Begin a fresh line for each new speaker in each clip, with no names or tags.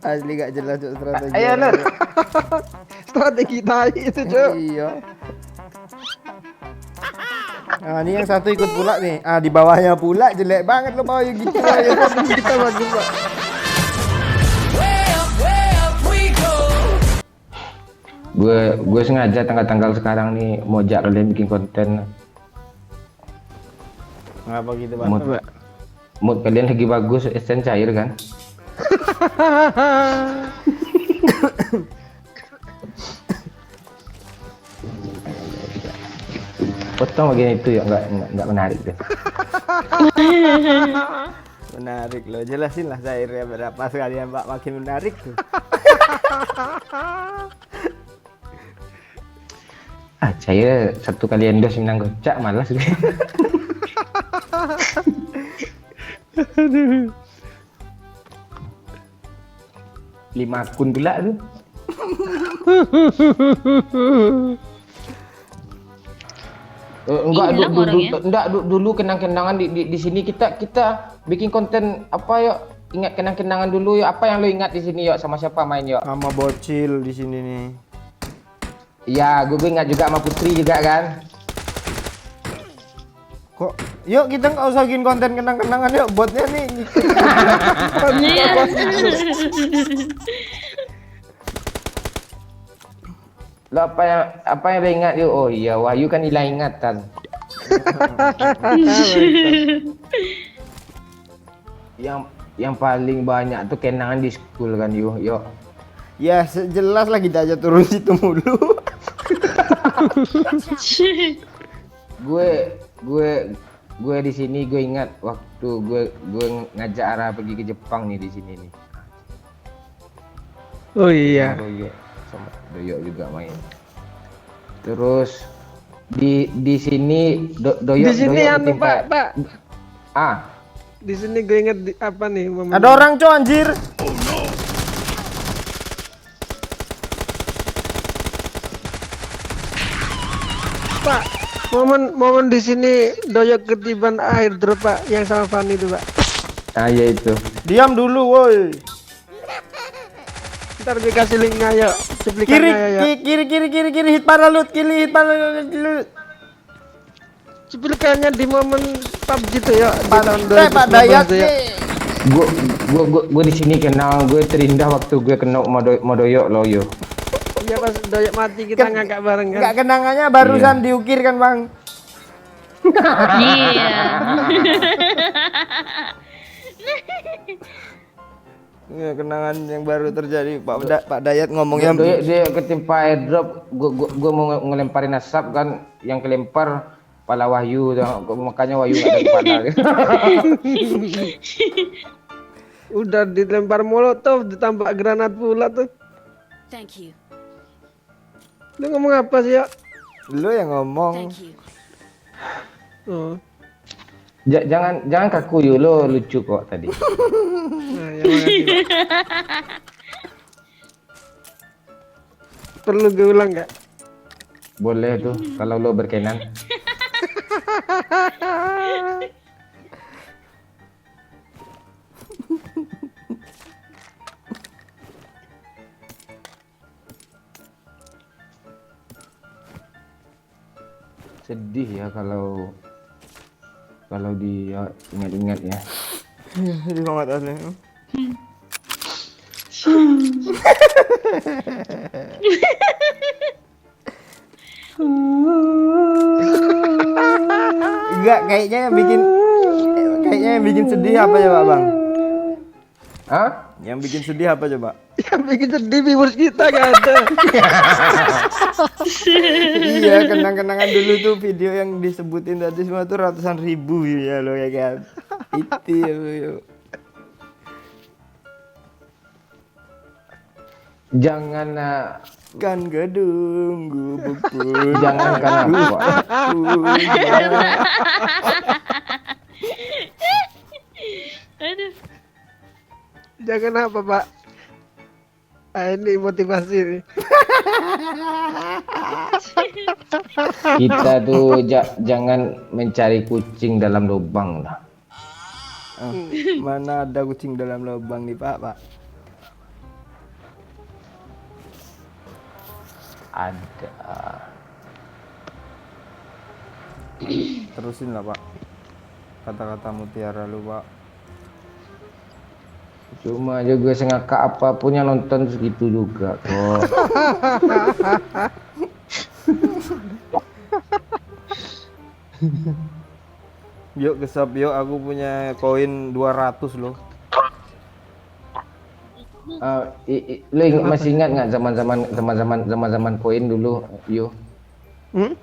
Asli gak jelas Cuk strategi.
Ayo Lut.
Strategi tai itu, Cuk.
Iya. Nah, ini yang satu ikut pula nih. Ah, di bawahnya pula jelek banget lo bawahnya gitu. Ya, kita bagus, Pak.
Gue sengaja tanggal-tanggal sekarang nih mau ajak kalian bikin konten.
Ngapa gitu, Pak?
Mood kalian lagi bagus, esen cair kan? Potong bagian itu ya, nggak menarik deh.
Menarik loh, jelasin lah cairnya berapa sekalian Pak, makin menarik tuh.
Cair satu kali endos minang gocak malas gue. Aduh. 5 akun pula tuh. Enggak dulu kenang-kenangan di sini kita bikin konten apa yuk, ingat kenang-kenangan dulu yuk, apa yang lo ingat di sini yuk, sama siapa main yuk?
Sama bocil di sini nih.
Iya, gue ingat juga sama Putri juga kan.
Kok yuk kita nggak usah bikin konten kenang-kenangan yuk, botnya nih.
Lo apa yang lo ingat yuk? Oh iya, Wahyu kan hilang ingatan. yang paling banyak tuh kenangan di school kan yuk.
Ya jelas lah kita aja turun situ mulu.
gue di sini gue ingat waktu gue ngajak Ara pergi ke Jepang nih di sini nih.
Oh iya.
Sama Doyok juga main. Terus di sini Doyok
Di sini anu
ketimpa-
Pak.
Ah,
Di sini gue inget apa nih momen.
Ada orang cow anjir.
Pak, momen di sini Doyok ketiban air drop Pak, yang sama Fanny itu Pak.
ya itu.
Diam dulu woi.
Ntar dikasih linknya yuk, cuplikannya
Kiri hit paralut, hit paralut.
Cuplikannya di momen PUBG tuh ya, di tahun
Pak Dayak
2019 tuh ya.
Gue di sini kenal, gue terindah waktu gue kena Modoyok lo yo.
Iya pas Doyok mati kita ngangkat bareng kan.
Enggak kenangannya barusan diukir kan Bang.
Iya.
Ya, kenangan yang baru terjadi Pak Dayat ngomongnya
Dia ketimpa airdrop, gue mau ngelemparin asap kan, yang kelempar pala Wahyu, makanya Wahyu nggak ada pada.
Udah dilempar molotov, ditambah granat pula tuh.
Thank you.
Lu ngomong apa sih ya?
lu yang ngomong.
Thank you.
Oh.
Jangan kaku yuk, lo lucu kok tadi.
Nah, ya makasih, Pak. Perlu gue ulang nggak?
Boleh tuh kalau lo berkenan. Sedih ya kalau dia ingat-ingat ya.
Jadi banget asli. Enggak, kayaknya yang bikin sedih apa coba Bang?
Hah?
Yang bikin sedih apa coba?
Yang bikin sedih viewers kita gak ada.
Iya, kenang-kenangan dulu tuh video yang disebutin tadi semua tuh ratusan ribu ya lo ya kan. Itu ya.
Jangan
Kan gedung gubuk pun.
jangan kenapa.
Aduh.
Jangan apa Pak? Ini motivasi nih.
Kita tuh jangan mencari kucing dalam lubang lah.
Mana ada kucing dalam lubang nih Pak?
Ada.
Terusin lah Pak. Kata-kata mutiara lu Pak.
Cuma aja gue sengakak apapun yang nonton segitu juga kok.
Yuk kesap yuk, aku punya koin 200 loh.
Lo masih ingat nggak zaman koin dulu, yo?
Hmm?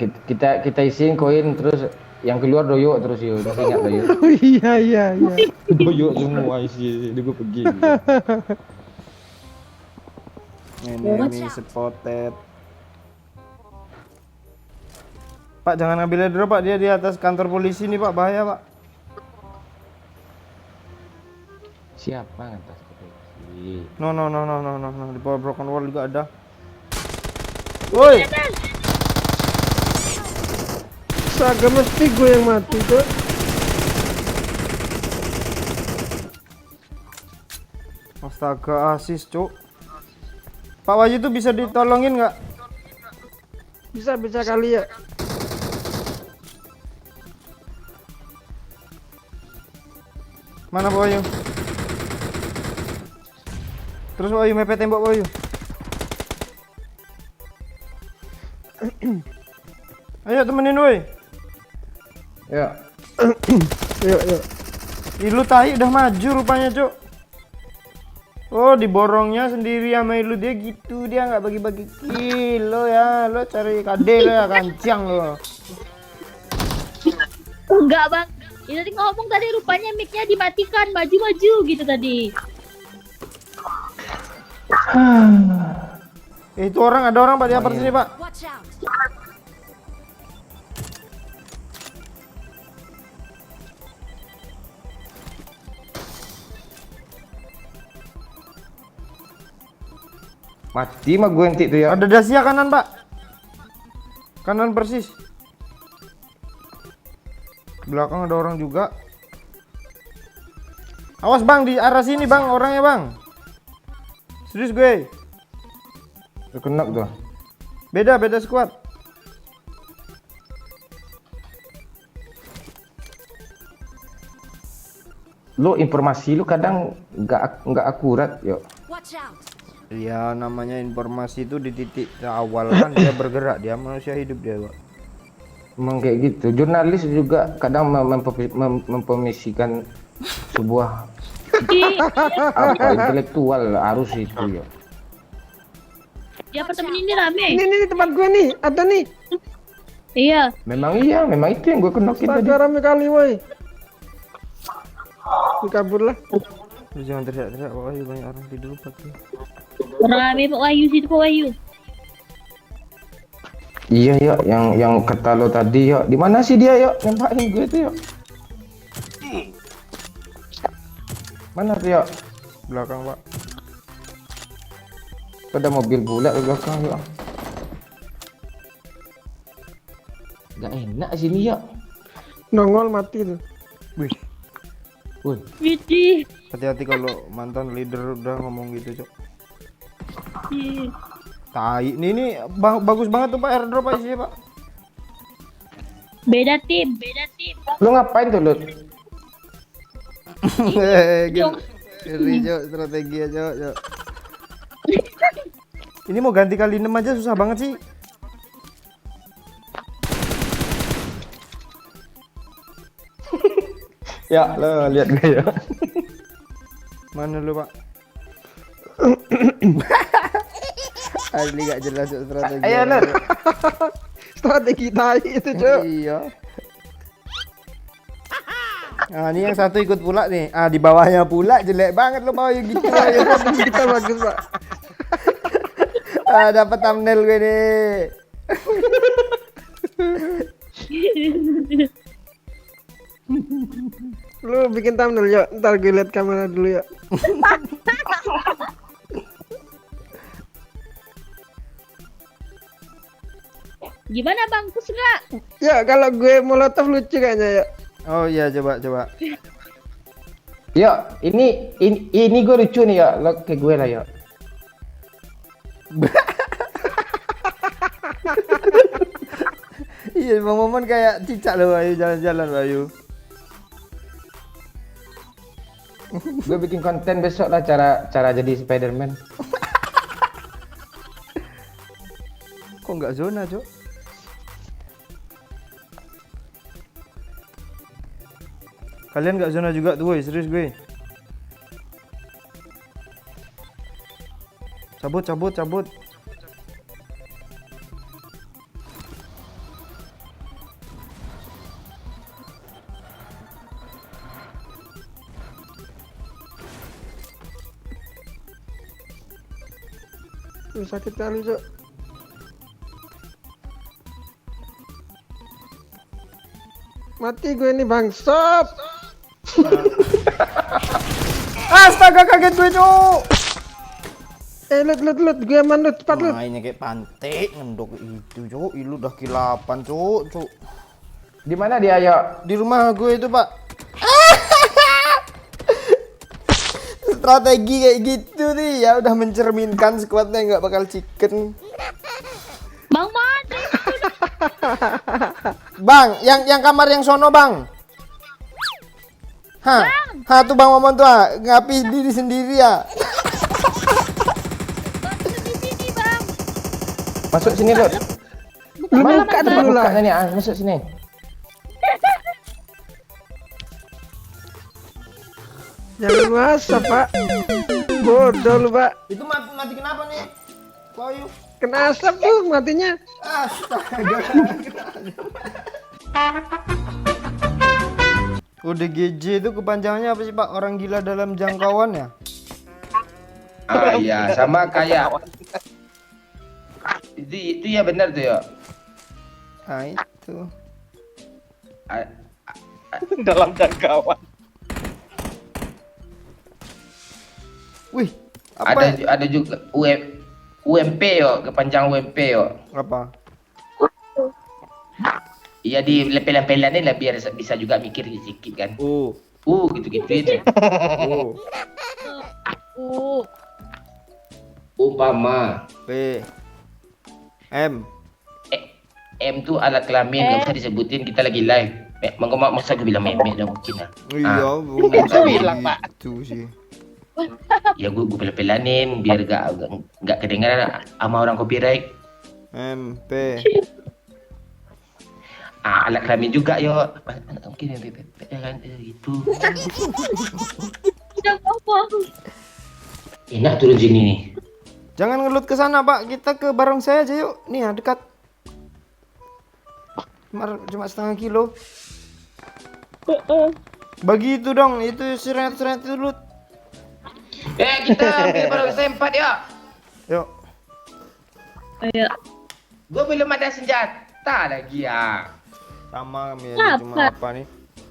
Kita isiin koin terus yang keluar doyok terus yo. Masih ingat doyok?
Oh iya iya iya.
Doyok semua isi, gue pergi.
Ini spotted. Pak jangan ambil drop Pak, dia di atas kantor polisi nih Pak, bahaya Pak.
Siapa ngatas polisi?
No, di bawah broken wall juga ada. Woi,
Saga mesti gue yang mati tuh.
astaga asis cuk. Pak Wahyu tuh bisa ditolongin nggak?
Bisa kali ya.
Mana Pak Wahyu? Terus Pak Wahyu mepet tembok Pak Wahyu. Ayo temenin woi.
Ya.
Yuk.
Ilu tahi udah maju rupanya cuk. Oh diborongnya sendiri sama Ilu, dia gitu, dia nggak bagi-bagi kill lo ya, lo cari KD lo ya kancang lo.
Enggak bang, ini tadi ngomong tadi rupanya mic-nya dimatikan, maju-maju gitu tadi.
Itu orang, ada orang Pak di upper sini Pak.
Watch out.
Mati mah gue nanti tuh ya.
Ada Dacia kanan Pak, kanan persis. Belakang ada orang juga. Awas bang, di arah sini bang orangnya bang. Serius gue.
Kenak tuh.
Beda squad.
Lo informasi lu kadang nggak akurat, yuk.
Watch out.
Ya namanya informasi itu di titik awal kan dia bergerak, dia manusia hidup dia Pak.
Emang kayak gitu. Jurnalis juga kadang mempromosikan sebuah apa intelektual harus itu ya.
Di apartemen ini rame.
Ini tempat gue nih, ada nih.
Iya.
Memang itu yang gue kenokin tadi.
Saga rame kali woi. Kabur lah.
Lu jangan teriak-teriak Pak Wahyu, banyak orang tidur Pak.
Rame Pak Wahyu situ Pak Wahyu.
Iya ya, yang kata lo tadi ya. Di mana sih dia ya? Nempakin gue tuh ya. Mana tuh ya?
Belakang Pak.
Ada mobil pula di belakang ya. Gak enak sini ya.
Nongol mati tuh.
Wih,
Woi,
Widih.
hati-hati kalau mantan leader udah ngomong gitu cok.
Ih.
Tai, ini bagus banget tuh Pak airdrop Pak isinya Pak.
Beda tim.
lo ngapain tuh lo?
Ngeri cok, strategi ya cok. Ini mau ganti kali 6 aja susah banget sih.
Ya, lo lihat gue ya.
Mana lu Pak? Asli gak jelas cok strategi.
Ayo lo.
Strategi tai itu cuy.
Iya. Nah, ini yang satu ikut pula nih. Ah, di bawahnya pula jelek banget lo bawahnya gitu.
Kita bagus pak.
Ah, dapat thumbnail gue nih.
Lu bikin thumbnail yuk. Ntar gue liat kamera dulu ya.
Gimana bang? Kus nggak?
Ya kalau gue molotov lucu kayaknya ya.
Oh iya coba.
Ya, ini gue lucu nih ya. Lo ke gue lah ya.
Iya, Bang Maman kayak cicak loh Bayu jalan-jalan Bayu.
Gue bikin konten besok lah cara jadi Spiderman.
Kok nggak zona, Cok? Kalian nggak zona juga tuh, woy, serius gue. Cabut.
Sakit kali, Cok. Mati gue ini bangsat.
Astaga, kaget gue, Cok.
Lut, gue aman lut, cepat lut.
Mainnya kayak pantai ngendok itu, Cok. Ilu udah kilapan, Cok.
Di mana dia, yuk?
Di rumah gue itu, Pak. Strategi kayak gitu nih ya udah mencerminkan squadnya nggak bakal chicken.
Bang Man,
Bang, yang kamar yang sono, Bang. Tuh Bang Maman tuh ngapi diri sendiri ya.
di sini bang.
Masuk sini, Lut.
Buka dulu lah.
Buka nih, masuk sini.
Jangan masuk, Pak. Bodoh lu, Pak.
Itu mati kenapa nih? Bayu.
Kena asap tuh matinya.
Astaga. ODGJ itu kepanjangannya apa sih, Pak? Orang gila dalam jangkauan ya?
Ah iya, sama kayak itu ya benar tuh ya.
Nah, itu.
Dalam jangkauan.
Wih, apa?
Ada juga UMP yo, kepanjangan UMP yo.
Apa?
Iya di lepel-lepelan lah biar bisa juga mikir sedikit kan. Gitu-gituin. Umpama
P M
M tuh alat kelamin, gak usah disebutin, kita lagi live. Masa gue bilang meme dong mungkin lah.
Iya,
Bisa bilang, Pak.
Itu sih.
Ya gue pel-pelanin biar gak kedengaran sama orang copyright.
MP.
Alat kelamin juga yo. Mungkin ya kan gitu.
Tidak apa.
Enak turun sini nih.
Jangan ngelut ke sana, Pak. Kita ke barang saya aja yuk. Nih, dekat. Cuma setengah kilo. Bagi itu dong, itu seret-seret itu lut.
Kita ambil barang saya 4 ya.
Yuk.
Ayo.
Gue belum ada senjata lagi ya.
Sama kami aja cuma apa nih?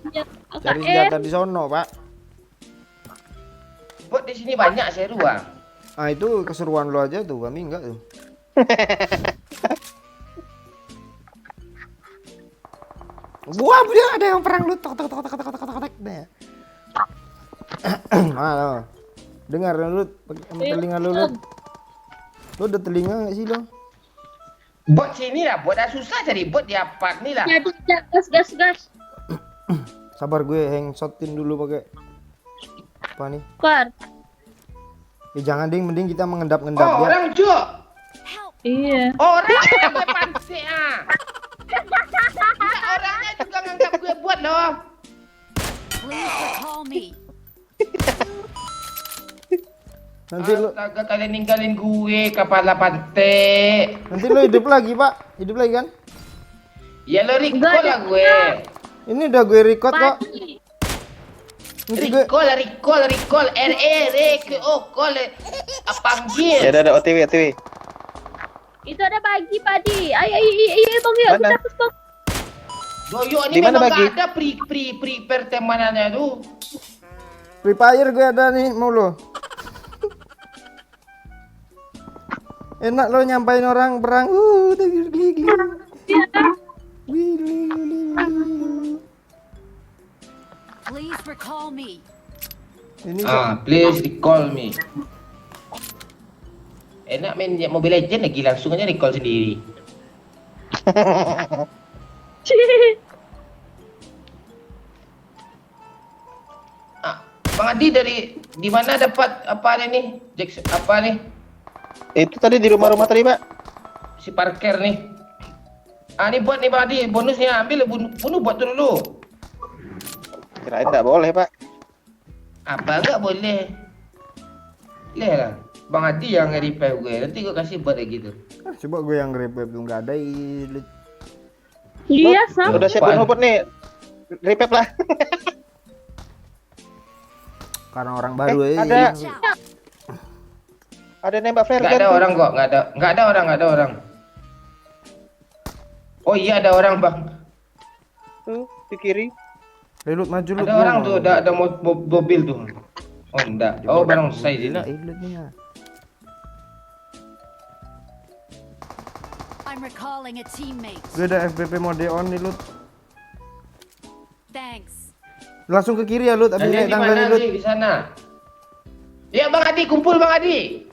Ya,
Cari senjata di sono, Pak.
Buat di sini banyak seru ah.
Itu keseruan lo aja tuh, kami enggak tuh. Wah, dia ada yang perang lu tok. Nah. Mana? Dengar lu pakai telinga lu. Lu ada telinga enggak sih lo?
Bot sini lah, bot dah susah cari bot di apart nih lah.
Jadi gas.
Sabar gue hengshotin dulu pakai apa nih?
Par.
Jangan ding, mending kita mengendap-endap
Oh,
dia.
orang Jo.
Iya.
Orang yang gue pancing ah. Orangnya juga nganggap gue buat loh.
Please recall me.
Nanti lu
Astaga, kalian ninggalin gue kepala pantai.
nanti lu hidup lagi, Pak. Hidup lagi kan?
Ya lo recall
Enggak,
lah gue.
Ini udah gue record kok.
Padi.
Nanti gue
Recall. Call. Panggil.
Ya ada OTW.
Itu ada bagi padi. Ayo bang yuk
Mana?
kita push bang.
Doyo ini
Di mana
memang
bagi?
gak ada pre pertemanannya tuh.
Free Fire gue ada nih, mau lo. Enak lo nyampain orang perang. Gili.
Please recall me.
Ini
Please recall me. Enak main Mobile Legends lagi langsung aja recall sendiri. Bang Adi dari di mana dapat apa nih? Jackson apa nih?
Itu tadi di rumah-rumah tadi, Pak.
Si parkir nih. Ini buat nih Bang Adi, bonusnya ambil bunuh buat tu dulu.
Kirain enggak boleh, Pak.
Apa enggak boleh? Boleh lah. Bang Adi yang nge-repair gue. Nanti gue kasih buat kayak gitu.
Coba gue yang revive tuh nggak ada ilit.
Iya, sama.
Udah siap
Apaan?
bunuh nih. Repair lah.
Karena orang baru
ada.
Watch out.
Ada nembak flare
Enggak
gun
ada
tuh.
orang kok, enggak ada orang. Oh iya ada orang, Bang.
Tuh, di kiri.
Reload maju lu.
Ada orang tuh, ada mobil tuh. Oh enggak. Oh barongsai sini.
Gila ilitnya.
I'm recalling a teammate.
Gue ada FPP mode on nih Lut.
Thanks.
Langsung ke kiri ya Lut, abis naik
Ada di
tangga
mana
nih Lut.
sih di sana? Ya Bang Adi, kumpul Bang Adi.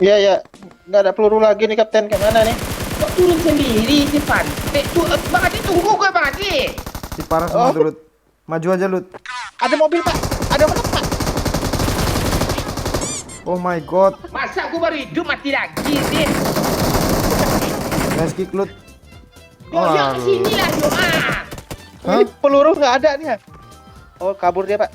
Iya, ya. Enggak ada peluru lagi nih, Kapten. Kayak mana nih?
Kok turun sendiri si Pantai? Tuh, Bang Adi tunggu gue Bang Adi.
Si parah semua tuh Lut. Maju aja Lut.
Ada mobil, Pak. Ada orang, Pak.
Oh my god.
Masa gue baru hidup mati lagi sih?
Nice kick Lut.
Yo yuk sini lah yo ah.
Hah?
Ini peluru nggak ada nih. Ya. Oh, kabur dia, Pak.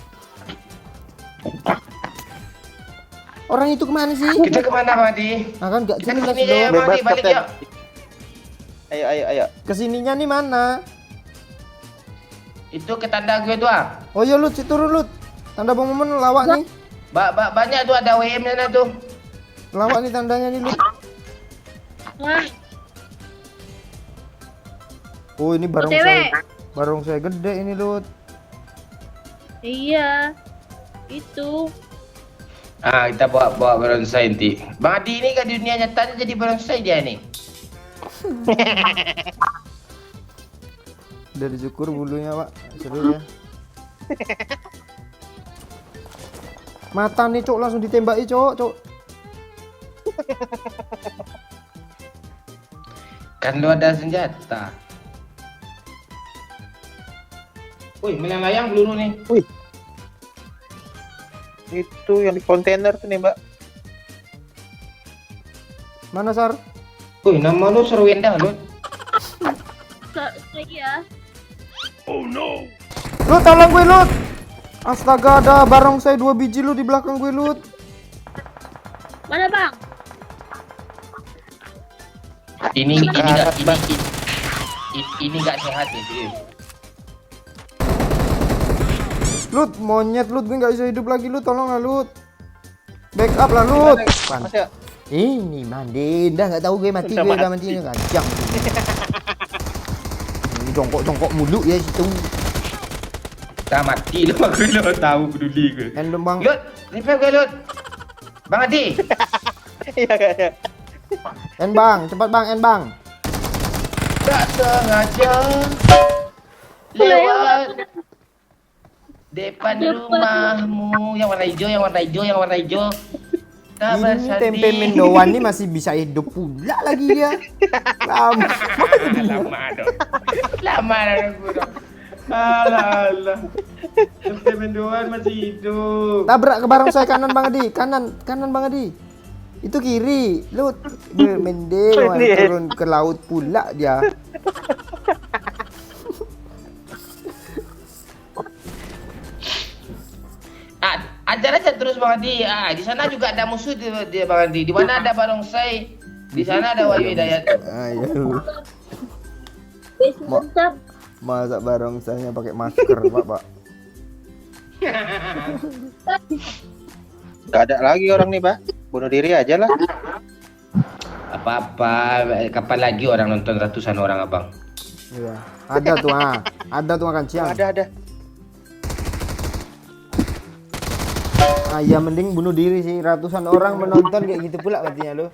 Orang itu kemana sih?
Kita kemana Bang Adi?
Nah kan gak
Kita
jelas
kesini aja ya
dong.
Bang Adi,
Bebas,
balik
Kapten.
yuk.
Ayo, ayo, ayo.
Kesininya nih mana?
Itu ke tanda gue tuh ah.
Oh iya Lut, situ Lut. Tanda bang Momen lawak nih.
Banyak tuh ada WM sana tuh.
Lawak nih tandanya nih Lut.
Wah,
Oh ini
OTW.
barongsai gede ini Lut.
Iya. Itu.
Ah, kita bawa barongsai nanti. Bang Adi ini kan dunia nyata jadi barongsai dia nih.
Udah dicukur bulunya Pak. Seru ya. Mata nih Cok, langsung ditembaki Cok.
Kan lu ada senjata. Wih, melayang peluru nih.
Itu yang di kontainer tuh nih, Mbak.
Mana Sar?
Wih, nama lu Serwenda lu.
Iya.
Lut, tolong gue Lut. Astaga, ada barongsai 2 biji lu di belakang gue Lut.
Mana Bang?
Ini enggak sehat nih, serius.
Lut, monyet Lut, gue nggak bisa hidup lagi Lut, tolong lah Lut. Backup lah Lut. Pan.
Mas ya.
Ini mandi, dah nggak tahu gue mati, gue udah mati kacang. Ini jongkok mulu ya situ.
Dah mati lu, aku udah tahu peduli gue.
Endem bang.
Lut, repair gue Lut. Bang Adi.
Iya, kayaknya.
End bang, cepat bang, end bang.
Tak sengaja lewat depan rumahmu yang warna hijau. Tak
Ini
bersedih.
tempe mendoan nih masih bisa hidup pula lagi dia. Lama.
Lama dong gue dong. Alah. Tempe mendoan masih hidup.
Tabrak ke barongsai kanan bang Adi, kanan bang Adi. Itu kiri, Lut. Mendewan turun ke laut pula dia.
Ajar aja terus Bang Adi. Di sana juga ada musuh dia Bang Adi. Di mana ada barongsai, di sana ada Wahyu Hidayat.
Ayo.
Mantap.
Masa barongsainya pakai masker, Pak.
Gak ada lagi orang nih, Pak. Bunuh diri aja lah.
Apa-apa, kapan lagi orang nonton ratusan orang abang?
Iya. Ada tuh makan siang.
Ada.
Ya mending bunuh diri sih, ratusan orang menonton kayak gitu pula katanya lo.